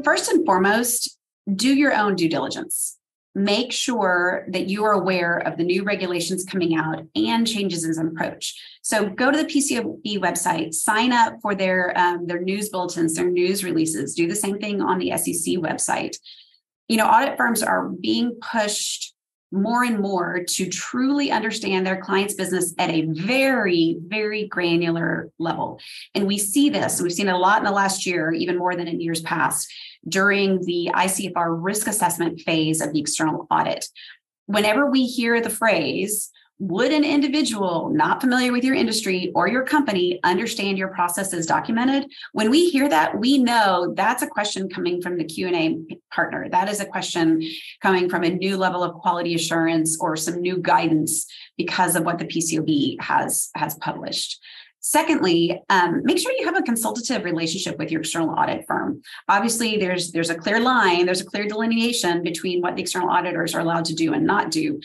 first and foremost, do your own due diligence. Make sure that you are aware of the new regulations coming out and changes in approach. So go to the PCAOB website, sign up for their news bulletins, their news releases. Do the same thing on the SEC website. Audit firms are being pushed more and more to truly understand their client's business at a very, very granular level. And we see this, we've seen it a lot in the last year, even more than in years past, during the ICFR risk assessment phase of the external audit. Whenever we hear the phrase, would an individual not familiar with your industry or your company understand your process is documented? When we hear that, we know that's a question coming from the Q&A partner. That is a question coming from a new level of quality assurance or some new guidance because of what the PCAOB has published. Secondly, make sure you have a consultative relationship with your external audit firm. Obviously, there's a clear line, there's a clear delineation between what the external auditors are allowed to do and not do.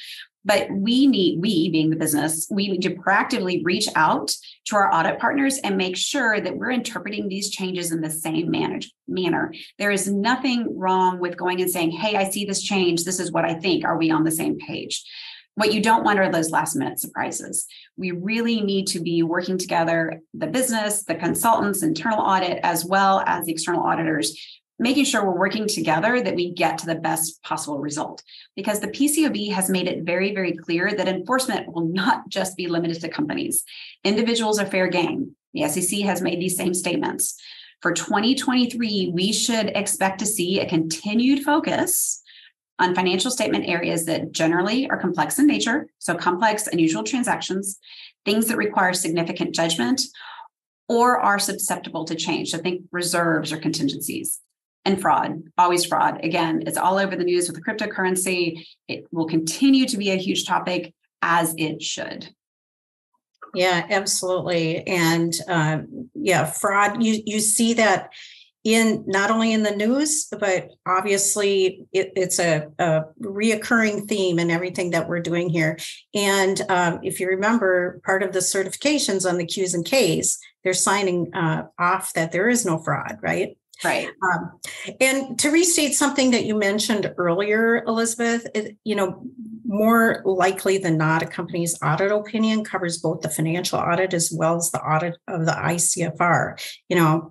But we being the business, we need to proactively reach out to our audit partners and make sure that we're interpreting these changes in the same manner. There is nothing wrong with going and saying, hey, I see this change. This is what I think. Are we on the same page? What you don't want are those last minute surprises. We really need to be working together, the business, the consultants, internal audit, as well as the external auditors, making sure we're working together that we get to the best possible result. Because the PCAOB has made it very, very clear that enforcement will not just be limited to companies. Individuals are fair game. The SEC has made these same statements. For 2023, we should expect to see a continued focus on financial statement areas that generally are complex in nature, so complex, unusual transactions, things that require significant judgment or are susceptible to change. So think reserves or contingencies. And fraud, always fraud. Again, it's all over the news with the cryptocurrency. It will continue to be a huge topic, as it should. Yeah, absolutely. And fraud, you see that in not only in the news, but obviously it's a reoccurring theme in everything that we're doing here. And if you remember, part of the certifications on the Q's and K's, they're signing off that there is no fraud, right? Right. And to restate something that you mentioned earlier, Elizabeth, more likely than not, a company's audit opinion covers both the financial audit as well as the audit of the ICFR.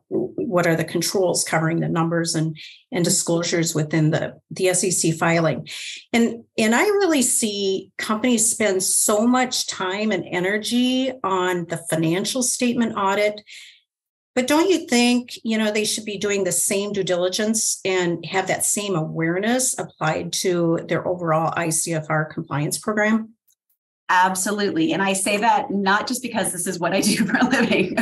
What are the controls covering the numbers and disclosures within the SEC filing? And I really see companies spend so much time and energy on the financial statement audit. But don't you think, they should be doing the same due diligence and have that same awareness applied to their overall ICFR compliance program? Absolutely. And I say that not just because this is what I do for a living,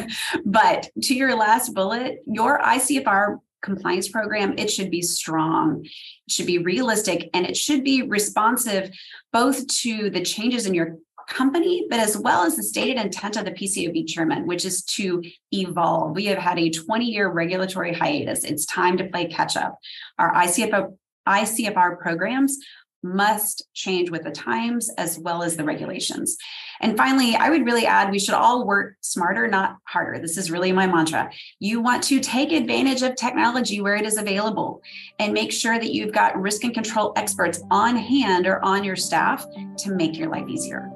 but to your last bullet, your ICFR compliance program, it should be strong, it should be realistic, and it should be responsive both to the changes in your company, but as well as the stated intent of the PCAOB chairman, which is to evolve. We have had a 20-year regulatory hiatus. It's time to play catch up. Our ICFR programs must change with the times as well as the regulations. And finally, I would really add, we should all work smarter, not harder. This is really my mantra. You want to take advantage of technology where it is available and make sure that you've got risk and control experts on hand or on your staff to make your life easier.